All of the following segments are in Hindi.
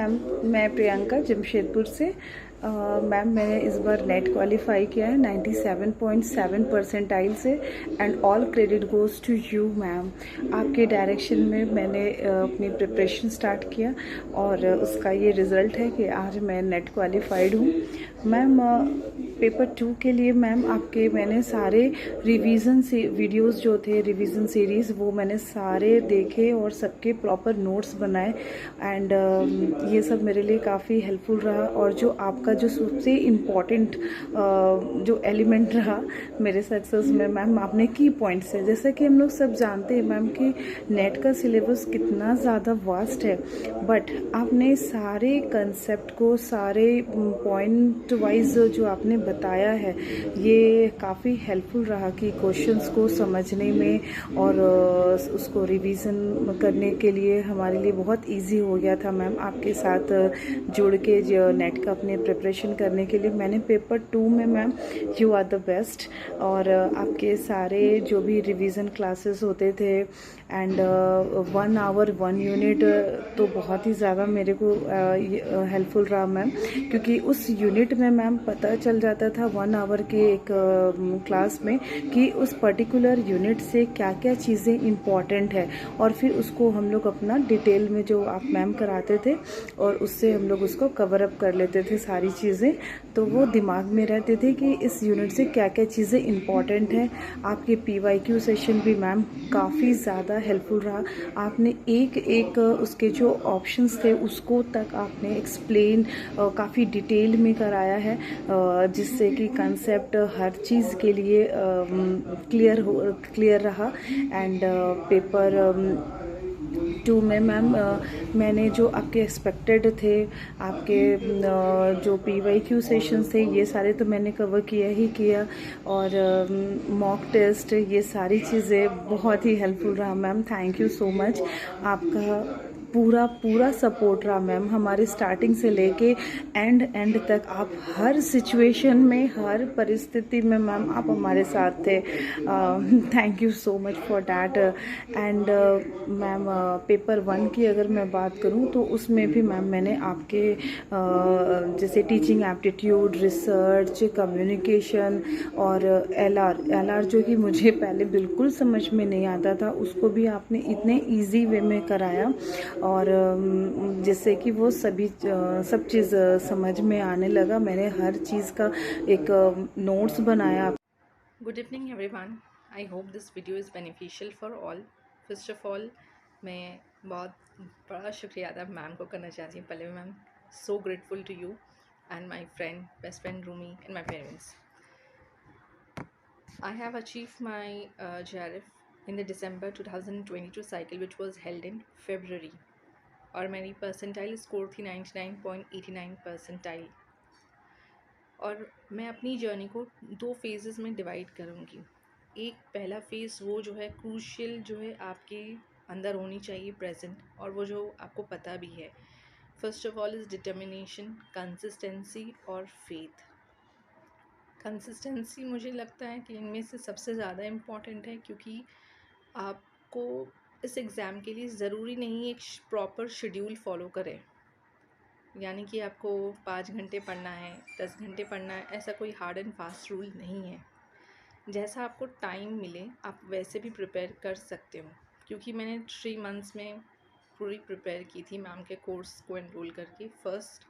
मैम, मैं प्रियंका जमशेदपुर से। मैम, मैंने इस बार नेट क्वालिफाई किया है 97.7 परसेंटाइल से, and all credit goes to you ma'am. आपके डायरेक्शन में मैंने अपनी प्रिपरेशन स्टार्ट किया और उसका ये रिज़ल्ट है कि आज मैं नेट क्वालिफाइड हूँ मैम। पेपर 2 के लिए मैम आपके मैंने सारे रिवीजन से वीडियोस जो थे, रिवीजन सीरीज़, वो मैंने सारे देखे और सबके प्रॉपर नोट्स बनाए, एंड ये सब मेरे लिए काफ़ी हेल्पफुल रहा। और जो आपका जो सबसे इम्पॉर्टेंट जो एलिमेंट रहा मेरे सक्सेस में मैम, आपने की पॉइंट्स है। जैसे कि हम लोग सब जानते हैं मैम कि नेट का सिलेबस कितना ज़्यादा वास्ट है, बट आपने सारे कंसेप्ट को, सारे पॉइंट वाइज जो आपने बताया है, ये काफ़ी हेल्पफुल रहा कि क्वेश्चंस को समझने में और उसको रिवीजन करने के लिए हमारे लिए बहुत इजी हो गया था मैम। आपके साथ जुड़ के जो नेट का अपने प्रिपरेशन करने के लिए मैंने पेपर 2 में ma'am, you are the best. और आपके सारे जो भी रिवीजन क्लासेस होते थे, एंड 1 आवर 1 यूनिट, तो बहुत ही ज़्यादा मेरे को हेल्पफुल रहा मैम, क्योंकि उस यूनिट में मैम पता चल जाता था 1 आवर के एक क्लास में कि उस पर्टिकुलर यूनिट से क्या क्या चीज़ें इम्पॉर्टेंट है, और फिर उसको हम लोग अपना डिटेल में जो आप मैम कराते थे और उससे हम लोग उसको कवर अप कर लेते थे सारी चीज़ें। तो वो दिमाग में रहते थे कि इस यूनिट से क्या क्या चीज़ें इम्पॉर्टेंट हैं। आपके PYQ सेशन भी मैम काफ़ी ज़्यादा हेल्पफुल रहा। आपने एक एक उसके जो ऑप्शंस थे उसको तक आपने एक्सप्लेन काफ़ी डिटेल में कराया है, जिससे कि कंसेप्ट हर चीज़ के लिए क्लियर रहा। एंड पेपर 2 में मैम मैंने जो आपके एक्सपेक्टेड थे, आपके जो PYQ सेशंस थे, ये सारे तो मैंने कवर किया ही किया, और मॉक टेस्ट, ये सारी चीज़ें बहुत ही हेल्पफुल रहा ma'am. Thank you so much. आपका पूरा पूरा सपोर्ट रहा मैम, हमारे स्टार्टिंग से लेके एंड तक। आप हर सिचुएशन में, हर परिस्थिति में मैम आप हमारे साथ थे। Thank you so much for that. And ma'am, paper 1 की अगर मैं बात करूं तो उसमें भी मैम मैंने आपके जैसे टीचिंग एप्टीट्यूड, रिसर्च, कम्युनिकेशन और एल आर जो कि मुझे पहले बिल्कुल समझ में नहीं आता था, उसको भी आपने इतने इजी वे में कराया, और जिससे कि वो सब चीज़ समझ में आने लगा। मैंने हर चीज़ का एक नोट्स बनाया। Good evening everyone. I hope this video is beneficial for all. First of all, मैं बहुत बड़ा शुक्रिया अदा मैम को करना चाहती हूँ। पहले ma'am, so grateful to you and my friend, best friend Rumi and my parents. I have achieved my JRF in the December 2022 cycle, which was held in February. और मेरी परसेंटाइल स्कोर थी 99.89 परसेंटाइल। और मैं अपनी जर्नी को 2 फेजेस में डिवाइड करूँगी। एक पहला फेज़ वो जो है क्रूशियल, जो है आपके अंदर होनी चाहिए प्रेजेंट, और वो जो आपको पता भी है। First of all is determination, consistency और फेथ। कंसिस्टेंसी मुझे लगता है कि इनमें से सबसे ज़्यादा इम्पॉर्टेंट है, क्योंकि आपको इस एग्ज़ाम के लिए ज़रूरी नहीं एक प्रॉपर शेड्यूल फॉलो करें। यानी कि आपको 5 घंटे पढ़ना है, 10 घंटे पढ़ना है, ऐसा कोई हार्ड एंड फास्ट रूल नहीं है। जैसा आपको टाइम मिले आप वैसे भी प्रिपेयर कर सकते हो, क्योंकि मैंने 3 मंथ्स में पूरी प्रिपेयर की थी मैम के कोर्स को एनरोल करके। फर्स्ट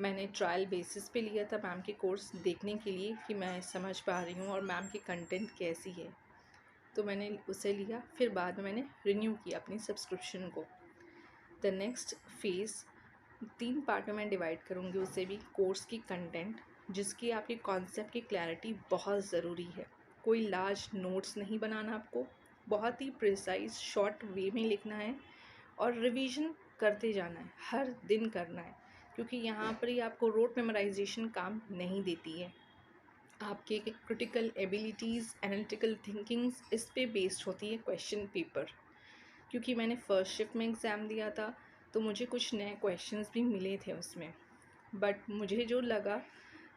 मैंने ट्रायल बेसिस पे लिया था मैम के कोर्स देखने के लिए कि मैं समझ पा रही हूँ और मैम की कंटेंट कैसी है, तो मैंने उसे लिया। फिर बाद में मैंने रिन्यू किया अपनी सब्सक्रिप्शन को। द नेक्स्ट फेज़ 3 पार्ट में मैं डिवाइड करूँगी उसे भी। कोर्स की कंटेंट, जिसकी आपकी कॉन्सेप्ट की क्लैरिटी बहुत ज़रूरी है। कोई लार्ज नोट्स नहीं बनाना आपको, बहुत ही प्रिसाइज शॉर्ट वे में लिखना है, और रिवीजन करते जाना है, हर दिन करना है, क्योंकि यहाँ पर ही आपको रोट मेमोराइजेशन काम नहीं देती है। आपके क्रिटिकल एबिलिटीज़, एनालिटिकल थिंकिंग्स, इस पे बेस्ड होती है क्वेश्चन पेपर। क्योंकि मैंने फ़र्स्ट शिफ्ट में एग्ज़ाम दिया था, तो मुझे कुछ नए क्वेश्चंस भी मिले थे उसमें, बट मुझे जो लगा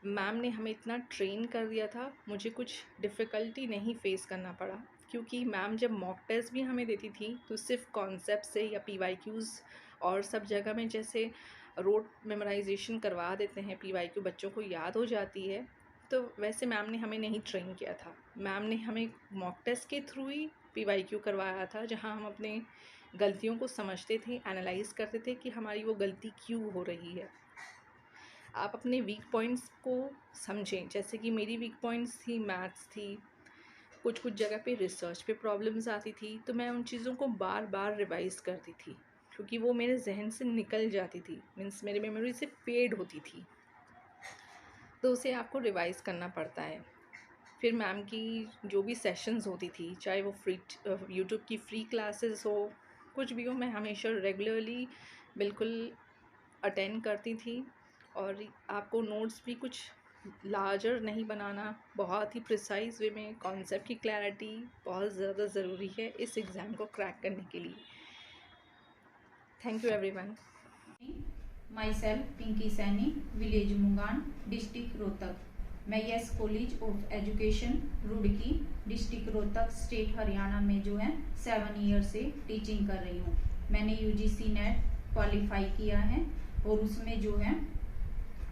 मैम ने हमें इतना ट्रेन कर दिया था, मुझे कुछ डिफ़िकल्टी नहीं फ़ेस करना पड़ा। क्योंकि मैम जब मॉक टेस्ट भी हमें देती थी तो सिर्फ कॉन्सेप्ट से या PYQs, और सब जगह में जैसे रोड मेमोराइजेशन करवा देते हैं, PYQ बच्चों को याद हो जाती है। तो वैसे मैम ने हमें नहीं ट्रेन किया था। मैम ने हमें मॉक टेस्ट के थ्रू ही PYQ करवाया था, जहाँ हम अपने गलतियों को समझते थे, एनालाइज़ करते थे कि हमारी वो गलती क्यों हो रही है। आप अपने वीक पॉइंट्स को समझें, जैसे कि मेरी वीक पॉइंट्स थी मैथ्स थी, कुछ जगह पे रिसर्च पे प्रॉब्लम्स आती थी, तो मैं उन चीज़ों को बार बार रिवाइज़ करती थी, क्योंकि वो मेरे जहन से निकल जाती थी, मीन्स मेरी मेमोरी से फेड होती थी, तो उसे आपको रिवाइज़ करना पड़ता है। फिर मैम की जो भी सेशंस होती थी, चाहे वो फ्री यूट्यूब की फ्री क्लासेस हो, कुछ भी हो, मैं हमेशा रेगुलरली बिल्कुल अटेंड करती थी। और आपको नोट्स भी कुछ लार्जर नहीं बनाना, बहुत ही प्रिसाइज वे में, कॉन्सेप्ट की क्लैरिटी बहुत ज़्यादा ज़रूरी है इस एग्ज़ाम को क्रैक करने के लिए। Thank you everyone. Myself Pinky Saini, village Mungan, district Rohtak. मैं yes college of education Roorkee, district Rohtak, state Haryana में जो है 7 ईयर से टीचिंग कर रही हूँ। मैंने UGC नेट क्वालिफाई किया है और उसमें जो है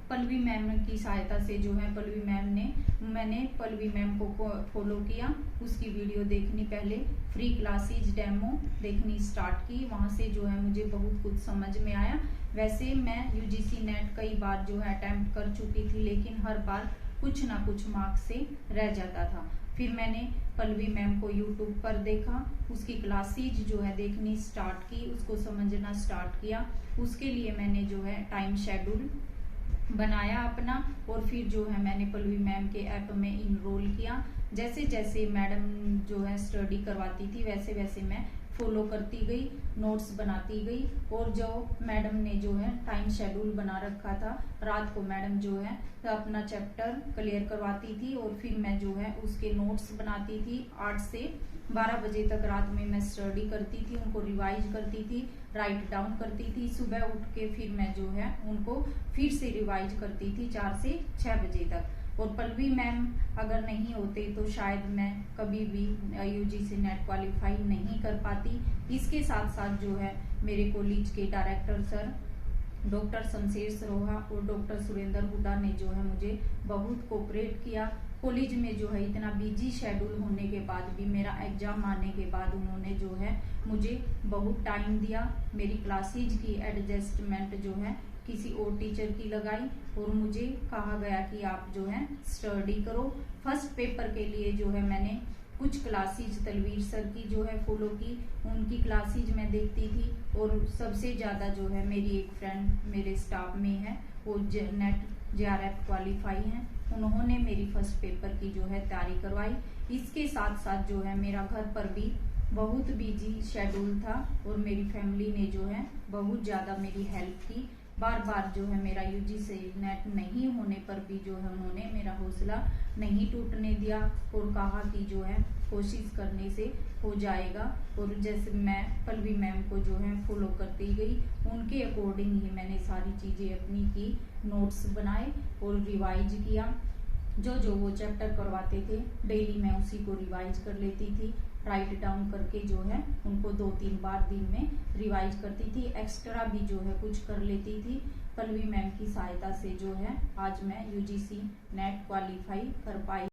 पल्लवी मैम की सहायता से जो है मैंने पल्लवी मैम को फॉलो किया। उसकी वीडियो देखनी, पहले फ्री क्लासेज डेमो देखनी स्टार्ट की, वहाँ से जो है मुझे बहुत कुछ समझ में आया। वैसे मैं UGC नेट कई बार जो है अटेम्प्ट कर चुकी थी, लेकिन हर बार कुछ ना कुछ मार्क्स से रह जाता था। फिर मैंने पल्लवी मैम को यूट्यूब पर देखा, उसकी क्लासेज जो है देखनी स्टार्ट की, उसको समझना स्टार्ट किया। उसके लिए मैंने जो है टाइम शेड्यूल बनाया अपना, और फिर जो है मैंने पल्लवी मैम के ऐप में इनरोल किया। जैसे जैसे मैडम जो है स्टडी करवाती थी, वैसे वैसे मैं फॉलो करती गई, नोट्स बनाती गई। और जो मैडम ने जो है टाइम शेड्यूल बना रखा था, रात को मैडम जो है अपना चैप्टर क्लियर करवाती थी और फिर मैं जो है उसके नोट्स बनाती थी। 8 से 12 बजे तक रात में मैं स्टडी करती थी, उनको रिवाइज करती थी, राइट डाउन करती थी। सुबह उठ के फिर मैं जो है उनको फिर से रिवाइज करती थी 4 से 6 बजे तक। और पल्लवी मैम अगर नहीं होते तो शायद मैं कभी भी UGC नेट क्वालिफाई नहीं कर पाती। इसके साथ साथ जो है मेरे कॉलेज के director sir doctor Shamsher Saroha और डॉक्टर सुरेंद्र हुड्डा ने जो है मुझे बहुत कोऑपरेट किया। कॉलेज में जो है इतना बिजी शेड्यूल होने के बाद भी, मेरा एग्जाम आने के बाद उन्होंने जो है मुझे बहुत टाइम दिया। मेरी क्लासेज की एडजस्टमेंट जो है किसी और टीचर की लगाई और मुझे कहा गया कि आप जो है स्टडी करो। फर्स्ट पेपर के लिए जो है मैंने कुछ क्लासेज तलवीर सर की जो है फॉलो की, उनकी क्लासेज मैं देखती थी। और सबसे ज़्यादा जो है मेरी एक फ्रेंड मेरे स्टाफ में है, वो नेट JRF क्वालिफाई हैं, उन्होंने मेरी फर्स्ट पेपर की जो है तैयारी करवाई। इसके साथ साथ जो है मेरा घर पर भी बहुत बिजी शेड्यूल था और मेरी फैमिली ने जो है बहुत ज़्यादा मेरी हेल्प की। बार बार जो है मेरा UGC नेट नहीं होने पर भी जो है उन्होंने मेरा हौसला नहीं टूटने दिया और कहा कि जो है कोशिश करने से हो जाएगा। और जैसे मैं पल्लवी मैम को जो है फॉलो करती गई, उनके अकॉर्डिंग ही मैंने सारी चीज़ें अपनी की, नोट्स बनाए और रिवाइज किया। जो वो चैप्टर करवाते थे डेली मैं उसी को रिवाइज कर लेती थी, राइट डाउन करके जो है उनको 2-3 बार दिन में रिवाइज करती थी। एक्स्ट्रा भी जो है कुछ कर लेती थी। पल्लवी मैम की सहायता से जो है आज मैं UGC नेट क्वालिफाई कर पाई।